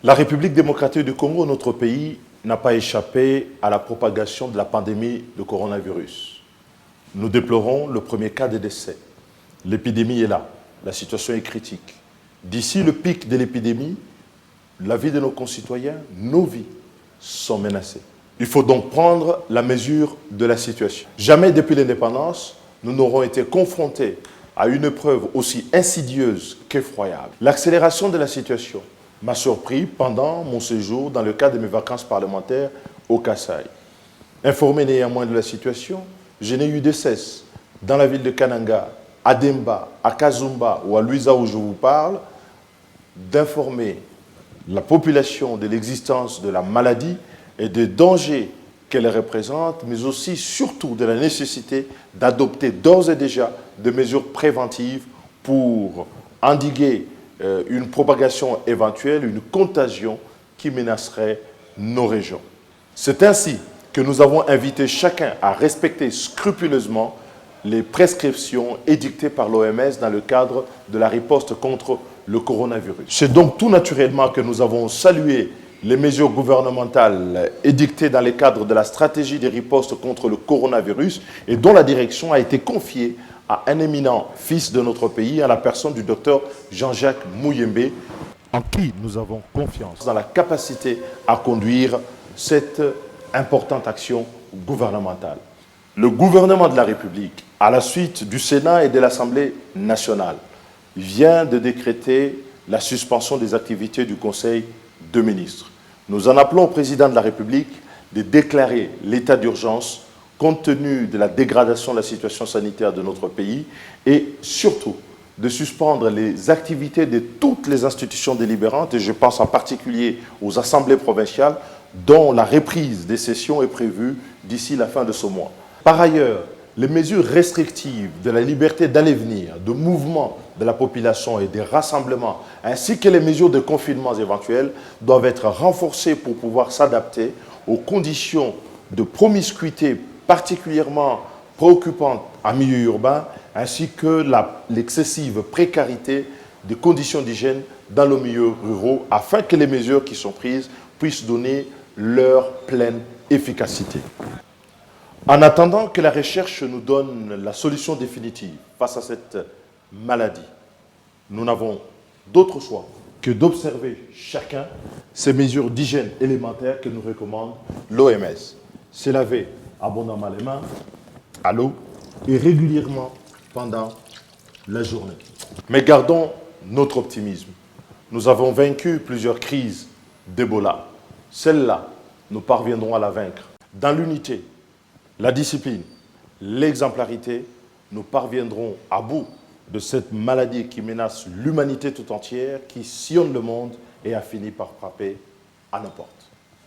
La République démocratique du Congo, notre pays, n'a pas échappé à la propagation de la pandémie de coronavirus. Nous déplorons le premier cas de décès. L'épidémie est là, la situation est critique. D'ici le pic de l'épidémie, la vie de nos concitoyens, nos vies sont menacées. Il faut donc prendre la mesure de la situation. Jamais depuis l'indépendance, nous n'aurons été confrontés à une épreuve aussi insidieuse qu'effroyable. L'accélération de la situation m'a surpris pendant mon séjour dans le cadre de mes vacances parlementaires au Kasaï. Informé néanmoins de la situation, je n'ai eu de cesse, dans la ville de Kananga, à Demba, à Kazumba ou à Luiza où je vous parle, d'informer la population de l'existence de la maladie et des dangers qu'elle représente, mais aussi, surtout, de la nécessité d'adopter d'ores et déjà des mesures préventives pour endiguer une propagation éventuelle, une contagion qui menacerait nos régions. C'est ainsi que nous avons invité chacun à respecter scrupuleusement les prescriptions édictées par l'OMS dans le cadre de la riposte contre le coronavirus. C'est donc tout naturellement que nous avons salué les mesures gouvernementales édictées dans le cadre de la stratégie de riposte contre le coronavirus et dont la direction a été confiée à un éminent fils de notre pays, à la personne du docteur Jean-Jacques Mouyembe, en qui nous avons confiance dans la capacité à conduire cette importante action gouvernementale. Le gouvernement de la République, à la suite du Sénat et de l'Assemblée nationale, vient de décréter la suspension des activités du Conseil de ministres. Nous en appelons au président de la République de déclarer l'état d'urgence compte tenu de la dégradation de la situation sanitaire de notre pays et surtout de suspendre les activités de toutes les institutions délibérantes, et je pense en particulier aux assemblées provinciales dont la reprise des sessions est prévue d'ici la fin de ce mois. Par ailleurs, les mesures restrictives de la liberté d'aller venir, de mouvement de la population et des rassemblements, ainsi que les mesures de confinement éventuels, doivent être renforcées pour pouvoir s'adapter aux conditions de promiscuité particulièrement préoccupantes en milieu urbain, ainsi que l'excessive précarité des conditions d'hygiène dans le milieu rural, afin que les mesures qui sont prises puissent donner leur pleine efficacité. En attendant que la recherche nous donne la solution définitive face à cette maladie, nous n'avons d'autre choix que d'observer chacun ces mesures d'hygiène élémentaires que nous recommande l'OMS. Se laver abondamment les mains, à l'eau et régulièrement pendant la journée. Mais gardons notre optimisme. Nous avons vaincu plusieurs crises d'Ebola. Celle-là, nous parviendrons à la vaincre. Dans l'unité, la discipline, l'exemplarité, nous parviendrons à bout de cette maladie qui menace l'humanité tout entière, qui sillonne le monde et a fini par frapper à nos portes.